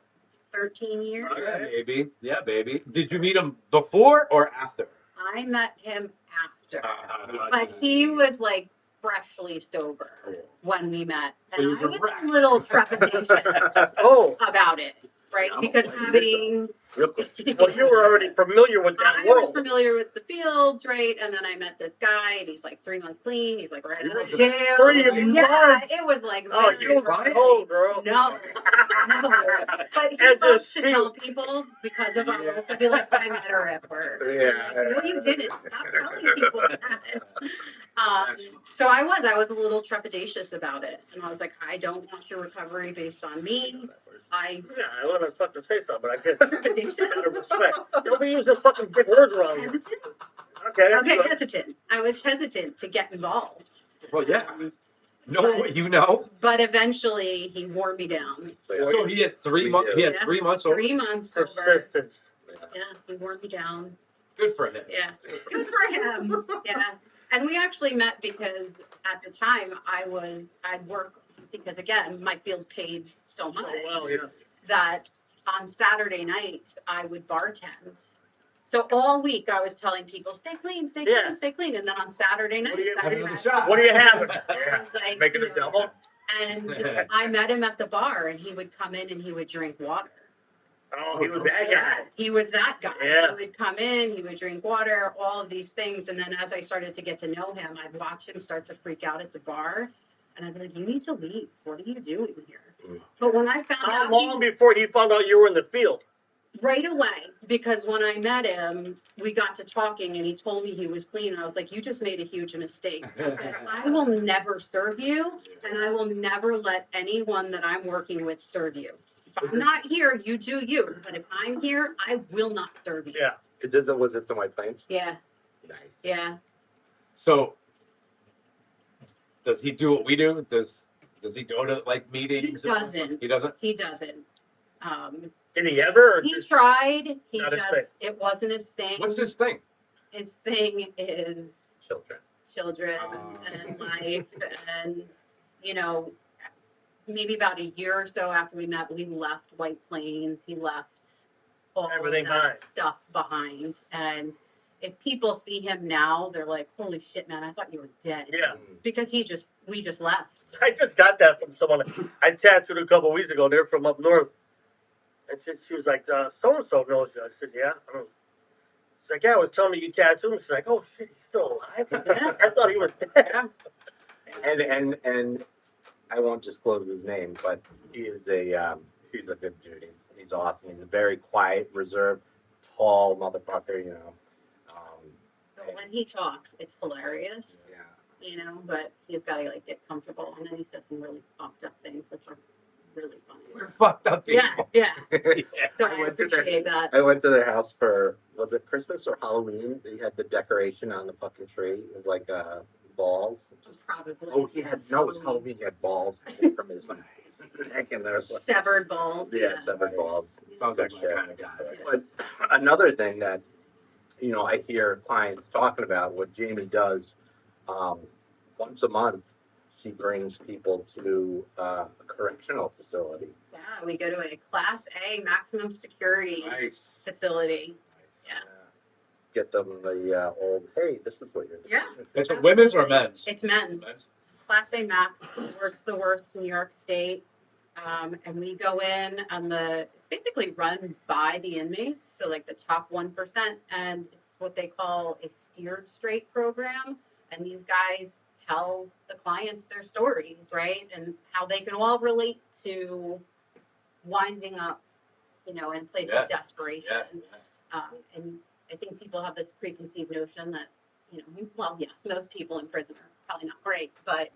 13 years.
Yeah, baby. Yeah, baby. Did you meet him before or after?
I met him after.
Uh,
But he was like freshly sober when we met.
So he
And
was
I
a
was
wreck.
a little trepidatious
Oh,
about it, right?
Yeah.
Because having.
Real quick.
well, you were already familiar with that
I was
world.
familiar with the fields, right? And then I met this guy, and he's like 3 months clean. He's like right out of
You
jail.
3
Yeah,
months?
it was like
Oh,
very
you were
early.
cold, girl.
No, no. But he
As a
loves to
shoe.
tell people because of our I feel like I met her at work.
Yeah.
No, you didn't. Stop telling people that. So I was a little trepidatious about it, and I was like, I don't want your recovery based on me. I
Yeah, I want to fucking say something, but I guess
trepidatious,
out of respect. Don't be using fucking big words around me.
hesitant.
Okay, that's
Okay,
good.
hesitant. I was hesitant to get involved.
Well, yeah. Know what you know.
But eventually he wore me down.
So he had 3 months. He had 3 months. Over.
3 months sober.
Persistence.
Yeah, he wore me down.
Good for him.
Yeah, good for him. Yeah, and we actually met because at the time I'd work because again my field paid so much
Oh, well, yeah.
that on Saturday nights I would bartend. So all week I was telling people stay clean, stay
Yeah.
clean, stay clean, and then on Saturday
What
nights
do you-
I
what do you
had
have?
to-
What do you have?
I was like,
Making
you
a
know,
double.
And I met him at the bar, and he would come in and he would drink water.
Oh, he was that guy.
He was that guy.
Yeah.
He would come in, he would drink water, all of these things. And then as I started to get to know him, I'd watch him start to freak out at the bar. And I'd be like, you need to leave. What are you doing here? But when I found
How
out,
long before he found out you were in the field?
right away, because when I met him, we got to talking and he told me he was clean. I was like, you just made a huge mistake. I said, I will never serve you, and I will never let anyone that I'm working with serve you. If I'm not here, you do you. But if I'm here, I will not serve you.
Yeah.
Was this in White Plains?
Yeah,
Nice.
yeah.
So, does he do what we do? Does he go to like
He
meetings?
doesn't.
He doesn't.
He doesn't.
Did he ever? Or
He
just,
tried. He
Not his
just, it wasn't his thing.
What's his thing?
His thing is
Children.
children
Oh.
and life and, you know, maybe about a year or so after we met, we left White Plains. He left all
Everything
of that
behind.
stuff behind. And if people see him now, they're like, holy shit, man, I thought you were dead.
yeah.
Because we just left.
I just got that from someone I tattooed a couple weeks ago. They're from up north. And she was like, so-and-so knows you. I said, yeah. I don't. She's like, yeah, I was telling me you tattooed him. She's like, oh, shit, he's still alive? I thought he was dead.
And I won't disclose his name, but he's a good dude. He's awesome. He's a very quiet, reserved, tall motherfucker. You know.
But when he talks, it's hilarious,
Yeah.
you know, but he's got to like get comfortable. And then he says some really fucked up things, which are really funny.
We're fucked up
Yeah,
people.
yeah.
Yeah.
So
I
I
went to their-
appreciate that.
I went to their house for, was it Christmas or Halloween? They had the decoration on the fucking tree. It was like balls. Just
Probably.
oh, he had no. It was Halloween. He had balls hanging from his neck, and there was like
Severed balls.
severed balls.
Sounds like
Good
my
shit.
kind of guy.
But another thing that I hear clients talking about what Jamie does once a month. She brings people to a correctional facility.
Yeah, we go to a Class A maximum security
Nice.
facility. Yeah.
Get them the old, hey, this is what you're.
Yeah.
It's a women's or men's?
It's men's. Class A max, the worst in New York State. And we go in on it's basically run by the inmates, so like the top 1%, and it's what they call a steered straight program. And these guys tell the clients their stories, right? And how they can all relate to winding up, in a place
Yeah.
of desperation.
Yeah.
And I think people have this preconceived notion that, well, yes, most people in prison are probably not great, but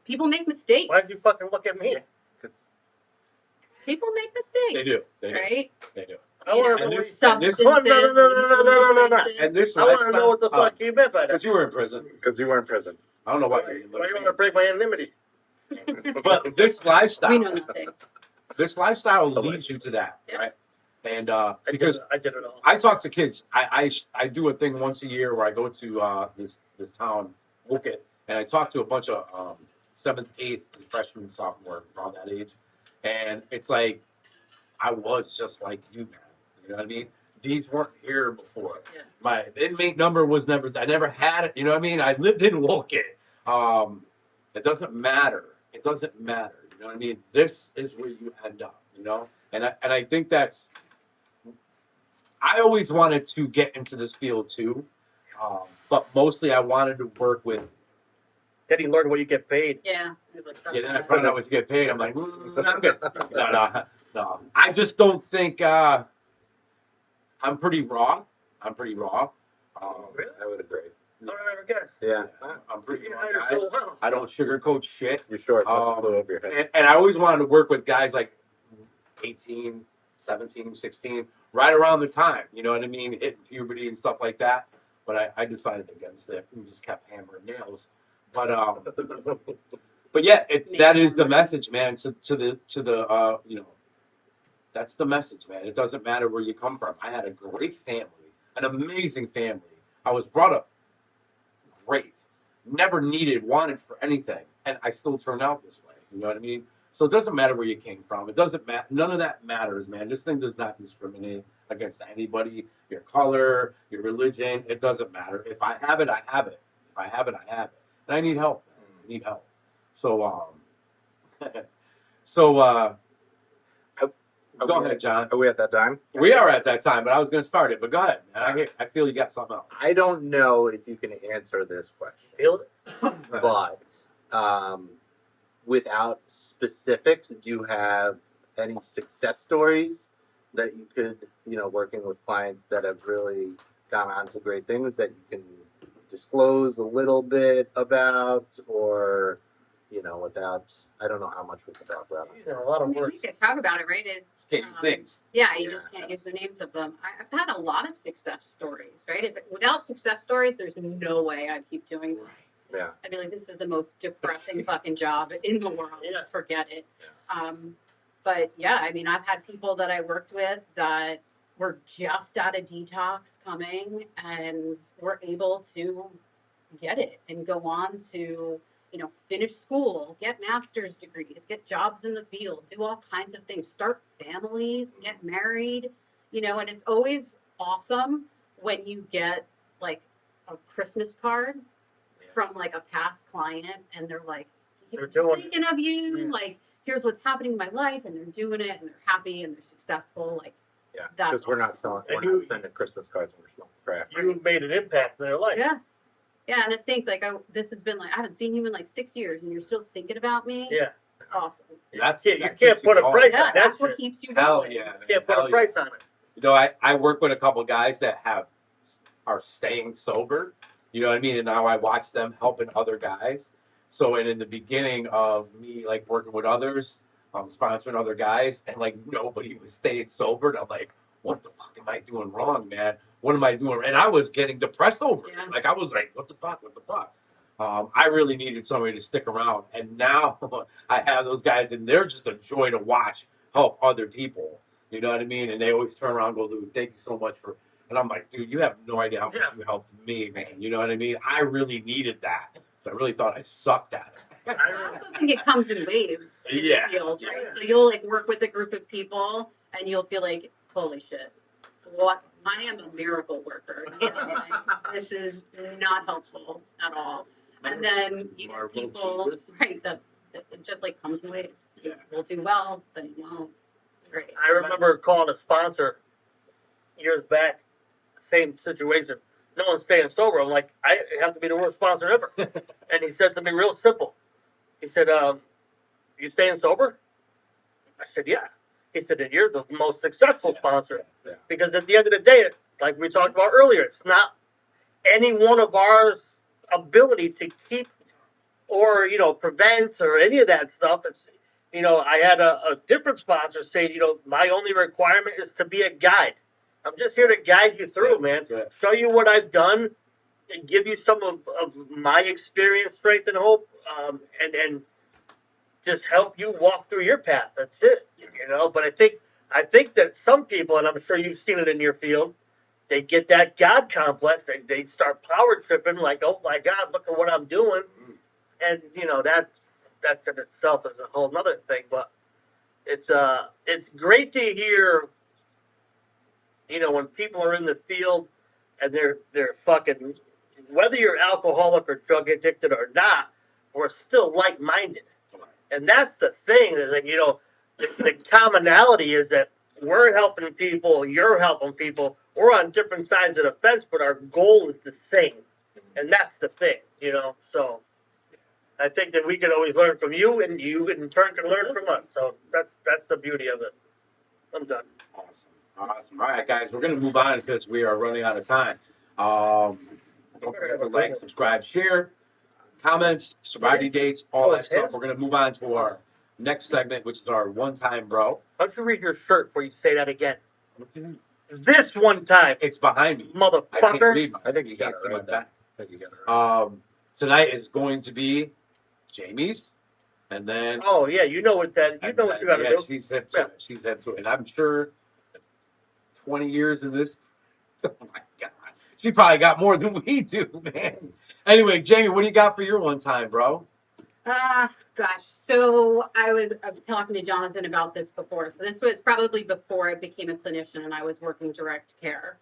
people make mistakes.
Why'd you fucking look at me?
'Cause
People make mistakes.
They do.
Right?
They do.
I want
And
to
this-
Substances.
No, no.
And this
I want to know what the
lifestyle-
fuck you meant by that.
Because you were in prison.
Because you were in prison.
I don't know
Why
why.
you want to break my anonymity?
But this
We know
lifestyle,
nothing.
leads you to that,
Yeah.
right? And
I
because
did it all.
I talk to kids, I do a thing once a year where I go to this town, Woket, and I talk to a bunch of 7th, 8th, and freshman, sophomore around that age, and it's like I was just like you, man. You know what I mean? These weren't here before.
Yeah.
My inmate number was never. I never had it. You know what I mean? I lived in Woket. It doesn't matter. It doesn't matter. You know what I mean? This is where you end up. And I think that's. I always wanted to get into this field too, but mostly I wanted to work with.
Then he learned what you get paid.
Yeah.
Yeah, then I found out what you get paid. I'm like, I'm good. No. I just don't think I'm pretty raw.
I would agree.
I don't ever guess.
Yeah.
I'm pretty
You
raw.
hide it so well.
I don't sugarcoat shit.
You're short. Must have flew over your head.
And I always wanted to work with guys like 18, 17, 16, right around the time. You know what I mean? Hitting puberty and stuff like that. But I decided against it. We just kept hammering nails. But yeah, that is the message, man. To the that's the message, man. It doesn't matter where you come from. I had a great family, an amazing family. I was brought up great, never wanted for anything, and I still turned out this way. You know what I mean? So it doesn't matter where you came from. It doesn't matter. None of that matters, man. This thing does not discriminate against anybody, your color, your religion. It doesn't matter. If I have it, I have it. If I have it, I have it. And I need help. Man. I need help. So, go ahead, John.
Are we at that time?
We are at that time, but I was going to start it. But go ahead, man. I feel you got something else.
I don't know if you can answer this question,
Feel it?
but without specifics, do you have any success stories that you could, working with clients that have really gone on to great things that you can disclose a little bit about, or without, I don't know how much we can talk about it.
These are a lot
I
of
mean,
words.
we could talk about it, right?
Can't use names.
Yeah, you just can't use the names of them. I've had a lot of success stories, right? Without success stories, there's no way I'd keep doing this.
Yeah.
I'd be like, this is the most depressing fucking job in the world.
Yeah.
Forget it. But yeah, I mean, I've had people that I worked with that were just out of detox coming and were able to get it and go on to, finish school, get master's degrees, get jobs in the field, do all kinds of things, start families, get married, and it's always awesome when you get like a Christmas card from like a past client and they're like,
They're
just
doing it.
thinking of you,
Yeah.
like, here's what's happening in my life, and they're doing it and they're happy and they're successful. Like,
Yeah.
That's
Because we're not
awesome.
selling.
And
We're not
you-
sending Christmas cards when we're smoking craft.
You made an impact in their life.
yeah. Yeah, and I think like this has been like I haven't seen you in like 6 years, and you're still thinking about me.
Yeah.
It's awesome.
You
That
can't
keeps
put a
going.
price
Yeah,
on
that's
that
what
shit.
keeps you
Hell
going.
yeah.
You can't put
Hell
a price on it.
I work with a couple guys that are staying sober. You know what I mean? And now I watch them helping other guys. So, and in the beginning of me like working with others, sponsoring other guys, and like nobody was staying sober, and I'm like, what the fuck am I doing wrong, man? What am I doing? And I was getting depressed over it.
Yeah.
Like I was like, what the fuck? I really needed somebody to stick around, and now I have those guys, and they're just a joy to watch help other people. You know what I mean? And they always turn around and go, dude, thank you so much for. And I'm like, dude, you have no idea how much
Yeah.
you helped me, man. You know what I mean? I really needed that. So I really thought I sucked at it.
I also think it comes in waves in
Yeah.
the field, right?
Yeah.
So you'll like work with a group of people, and you'll feel like, holy shit, what? I am a miracle worker. Like, this is not helpful at all. And then you get
Marvel
people,
Jesus.
right? That it just like comes in waves.
Yeah.
We'll do well, then you won't. It's great.
I remember calling a sponsor years back, same situation. no one's staying sober. I'm like, I have to be the worst sponsor ever. And he said to me, real simple. He said, "You staying sober?" I said, "Yeah." He said, "Then you're the most successful sponsor."
Yeah.
Because at the end of the day, like we talked about earlier, it's not any one of our ability to keep or prevent or any of that stuff. It's I had a different sponsor say, my only requirement is to be a guide. I'm just here to guide you through, man.
Yeah.
Show you what I've done and give you some of my experience, strength, and hope, and just help you walk through your path. That's it, But I think that some people, and I'm sure you've seen it in your field, they get that God complex. They start power tripping, like, oh my God, look at what I'm doing, and that's in itself is a whole nother thing. But it's great to hear, when people are in the field and they're fucking, whether you're alcoholic or drug addicted or not, we're still like minded. And that's the thing, is like, the commonality is that we're helping people, you're helping people, we're on different sides of the fence, but our goal is the same. And that's the thing, so I think that we can always learn from you, and you in turn can learn from us. So that's the beauty of it. I'm done.
Awesome. All right, guys, we're going to move on because we are running out of time. Don't forget to like, subscribe, share, comments, sobriety dates, all that stuff. We're going to move on to our next segment, which is our one-time bro.
Why don't you read your shirt before you say that again? This one time,
It's behind me. I can't
motherfucker.
read my,
I think you got it
see my
right.
back.
I think you got it right.
Tonight is going to be Jamie's, and then
Oh yeah, you know what that. You know what you got to
yeah,
do.
she's hip to it. She's hip to it, and I'm sure 20 years in this. Oh my God, she probably got more than we do, man. Anyway, Jamie, what do you got for your one time, bro?
Gosh. So I was talking to Jonathan about this before. So this was probably before I became a clinician and I was working direct care.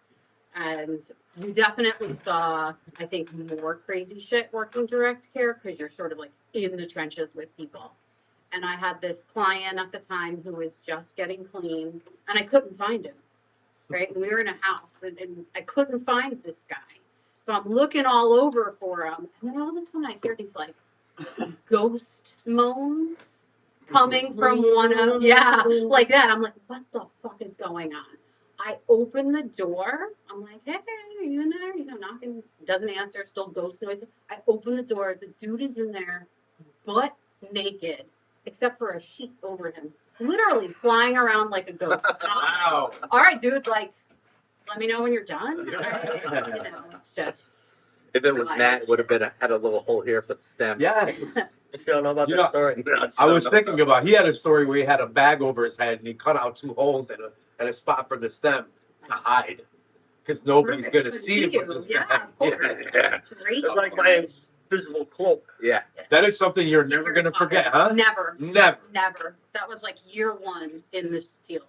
And you definitely saw, I think, more crazy shit working direct care because you're sort of like in the trenches with people. And I had this client at the time who was just getting clean and I couldn't find him. Right. And we were in a house and I couldn't find this guy. So I'm looking all over for him. And then all of a sudden I hear these like ghost moans coming from one of, like that. I'm like, what the fuck is going on? I open the door. I'm like, hey, are you in there? Knocking. Doesn't answer. Still ghost noise. I open the door. The dude is in there, butt naked, except for a sheet over him, literally flying around like a ghost.
Wow.
All right, dude. Like, let me know when you're done. It's just.
If it was Matt, it would have had a little hole here for the stem.
Yes.
You don't know about
You
that
know,
story.
I was thinking about. He had a story where he had a bag over his head and he cut out 2 holes and a spot for the stem to hide, because nobody's going to see him with this
Yeah,
bag.
of course.
Yeah.
Great.
It's like my invisible cloak.
Yeah.
That is something you're
It's
never
very
going to forget,
popular.
huh?
Never.
Never.
That was like year 1 in this field.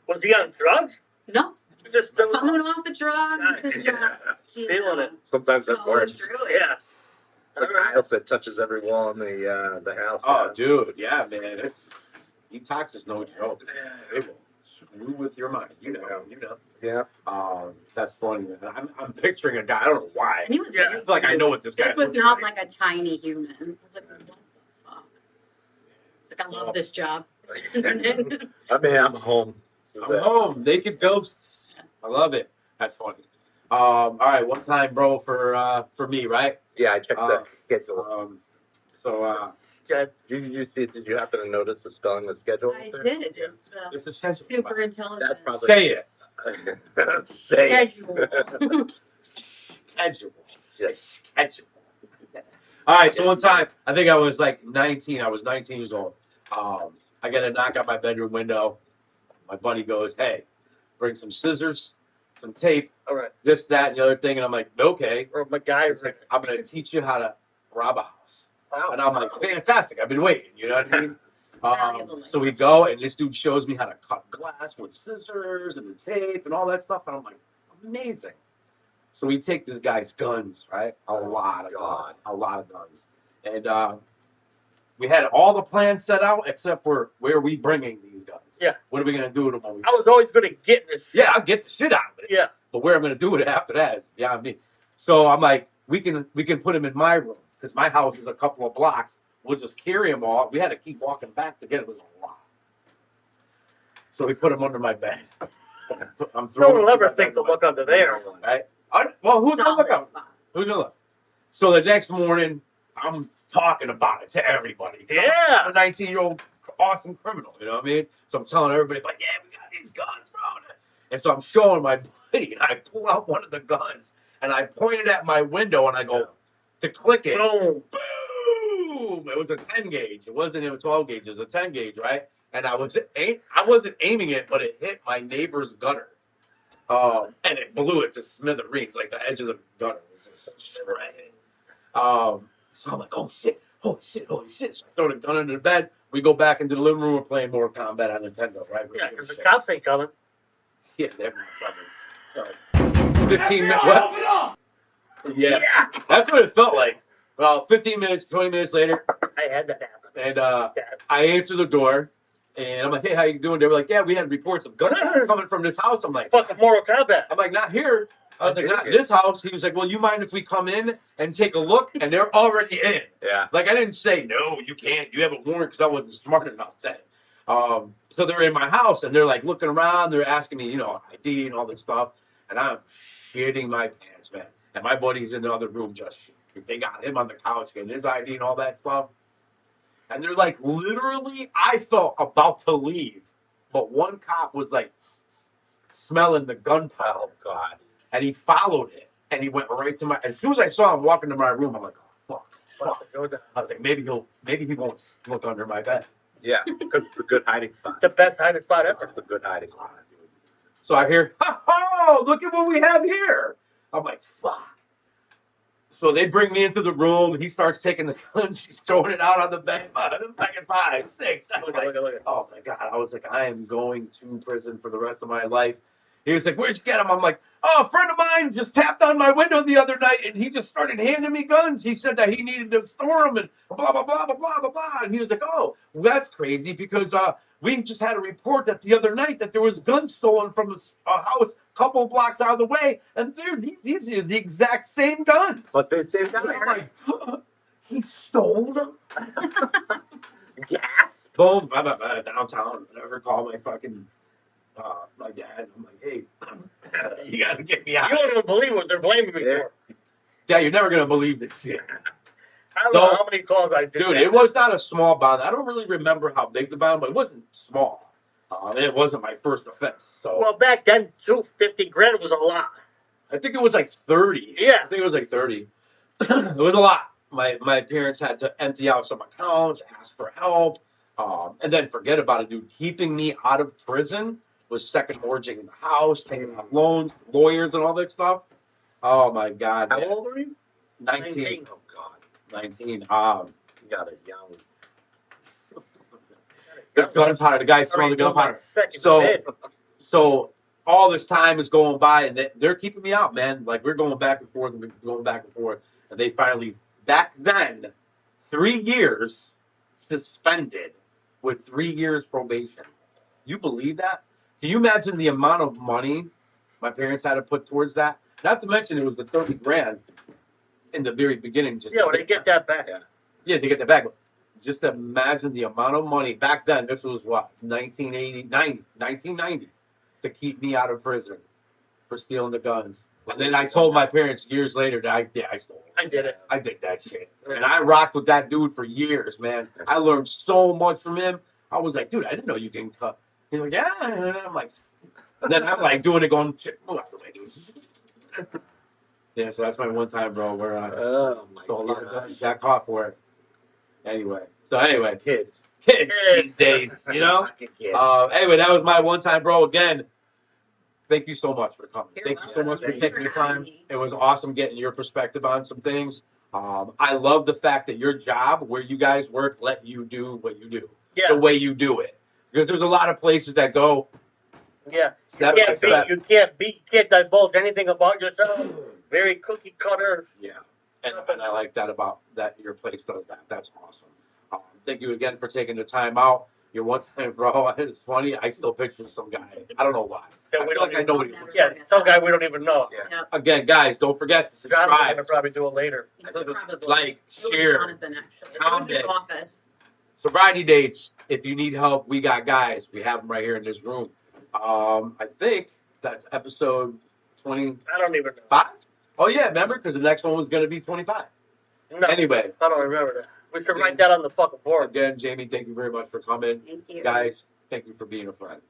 Was he on drugs?
No,
Just
coming off the drugs and just
Feeling it.
Sometimes that's
going
worse.
through it.
Yeah.
It's like Kyle said, touches every wall in the house.
Oh, dude, yeah, man. Detox is no joke. It will screw with your mind. You know.
Yeah.
That's funny. Man. I'm picturing a guy. I don't know why.
And he was
Yeah,
I feel like I know what this guy
This was
looks
not
like.
like a tiny human. I was like, what the fuck? It's like, I love this job.
I mean, I'm home. This is
I'm
it.
home. Naked ghosts. I love it. That's funny. All right, one time, bro, for me, right?
Yeah, I checked the schedule.
Good.
Did you see? Did you happen to notice the spelling of the schedule?
I
there?
did.
Yeah.
It's
It's essential.
super intelligent.
That's probably-
Say it.
Say it.
Schedule.
Schedule.
Yes.
Schedule. All right, so one time, I think I was like 19. I was 19 years old. I get a knock on my bedroom window. My buddy goes, hey, bring some scissors, some tape,
All right.
this, that, and the other thing. And I'm like, okay.
Or
He's
MacGyver.
like, I'm going to teach you how to rob a house. And I'm like, fantastic. I've been waiting. You know what I mean?
Valuable
So we go, and this dude shows me how to cut glass with scissors and the tape and all that stuff. And I'm like, amazing. So we take this guy's guns, right? A lot of guns. And we had all the plans set out except for where are we bringing these guns?
Yeah.
What are we going to do with them when we
I was always good at getting this shit.
Yeah, I'll get the shit out of it.
Yeah.
But where I'm going to do it after that is beyond me. So I'm like, we can put him in my room because my house is a couple of blocks. We'll just carry him all. We had to keep walking back to get it. It was a lot. So we put him under my bed. I'm
No
throwing
one
him
will ever
under my
think to
bed.
look under there.
Right? Well, who's gonna look
Solid
up?
spot.
Who's gonna look? So the next morning, I'm talking about it to everybody.
Yeah.
I'm a 19-year-old awesome criminal. You know what I mean? So I'm telling everybody, like, yeah, we got these guns, bro. And so I'm showing my buddy, and I pull out one of the guns, and I point it at my window, and I go to click it.
Boom.
Boom! It was a 10 gauge. It wasn't even a 12 gauge. It was a 10 gauge, right? And I wasn't aiming it, but it hit my neighbor's gutter. And it blew it to smithereens, like the edge of the gutter was just shredded. So I'm like, oh shit, holy shit, holy shit. So I throw the gun under the bed. We go back into the living room. We're playing Mortal Kombat on Nintendo, right?
Yeah, because the cops ain't coming.
Yeah, they're not coming. 15 minutes. What? Yeah, that's what it felt like. Well, 15 minutes, 20 minutes later,
I had that happen.
and
Yeah.
I answer the door, and I'm like, hey, how you doing? They were like, yeah, we had reports of gunshots coming from this house. I'm like,
Fucking Mortal Kombat.
I'm like, not here. I was like, not in this house. He was like, well, you mind if we come in and take a look? And they're already in.
Yeah.
Like, I didn't say, no, you can't. You have a warrant because I wasn't smart enough then. So they're in my house and they're like looking around. They're asking me, ID and all this stuff. And I'm shitting my pants, man. And my buddy's in the other room just shitting. They got him on the couch getting his ID and all that stuff. And they're like, literally, I felt about to leave. But one cop was like smelling the gunpowder. Oh, God. And he followed it. And he went right to my. As soon as I saw him walk into my room, I'm like, oh, fuck. I was like, maybe he won't look under my bed.
Yeah, because it's a good hiding spot.
It's the best hiding spot ever.
It's a good hiding spot, dude.
So I hear, oh, look at what we have here. I'm like, fuck. So they bring me into the room. He starts taking the guns. He's throwing it out on the bed. The fucking 5, 6. I was like,
Look.
oh my God. I was like, I am going to prison for the rest of my life. He was like, where'd you get him? I'm like, oh, a friend of mine just tapped on my window the other night and he just started handing me guns. He said that he needed to store them and blah, blah, blah, blah, blah, blah, blah. And he was like, oh, well, that's crazy because we just had a report that the other night that there was guns stolen from a house a couple of blocks out of the way. And these are the exact same guns.
Must be the same
And
guy.
I'm like, he stole them?
Yes.
Boom, downtown. Whatever, call my fucking my dad. I'm like, hey, you gotta get me out.
You don't even believe what they're blaming me
Yeah.
for.
Dad, you're never gonna believe this shit.
I don't
So-
know how many calls I did.
Dude,
that.
it was not a small bond. I don't really remember how big the bond, but it wasn't small. And it wasn't my first offense. So
Well, back then, $250,000 was a lot.
I think it was like 30.
Yeah.
I think it was like 30. It was a lot. My parents had to empty out some accounts, ask for help, and then forget about it, dude. Keeping me out of prison was second mortgaging in the house, taking out loans, lawyers, and all that stuff. Oh my God.
How
man.
old are you?
19.
Oh, God.
19.
You got a young.
The gunpowder. The guy smelled the gunpowder. So- So all this time is going by, and they're keeping me out, man. Like we're going back and forth, and they finally, back then, 3 years suspended with 3 years probation. You believe that? Can you imagine the amount of money my parents had to put towards that? Not to mention it was the 30 grand in the very beginning. Just
Yeah,
to
when they get that back.
yeah, to get that back. But just imagine the amount of money back then. This was what 1990 to keep me out of prison for stealing the guns. And then I told my parents years later that I stole it.
I did it.
I did that shit. And I rocked with that dude for years, man. I learned so much from him. I was like, dude, I didn't know you can cut. He's like, yeah. And I'm like, and then I'm like doing it going, shit, what else do I do? Yeah, so that's my one time, bro, where I
Oh, my
stole a lot of
gosh.
guns, got caught for it. Anyway,
Kids.
kids these days, you know?
Fucking kids.
Anyway, that was my one time, bro. Again, thank you so much for coming.
You're
Thank you so
welcome.
much for
Thank you
taking
for
the time.
having me.
It was awesome getting your perspective on some things. I love the fact that your job, where you guys work, let you do what you do,
Yeah,
the way you do it. Because there's a lot of places that go
yeah.
step by step.
You can't divulge anything about yourself. Very cookie cutter.
Yeah, and I like that about that your place does that. That's awesome. Thank you again for taking the time out. Your one time, bro, it's funny. I still picture some guy. I don't know why.
Yeah,
I
we
feel
don't
like I
even
know
I'll
what he
never
looks
Yeah,
like.
forget
some
that.
guy we don't even know.
Yeah.
Yep.
Again, guys, don't forget to
John's
subscribe,
gonna probably do it later.
He could probably.
like,
It was
share.
Jonathan, actually. It was his
comment.
office.
Sobriety dates. If you need help, we got guys. We have them right here in this room. I think that's episode 25.
I don't even know.
Oh yeah, remember? Because the next one was going to be 25.
No,
Anyway,
I don't remember that. We should write that on the fucking board.
again, Jamie, thank you very much for coming.
Thank you.
Guys, thank you for being a friend.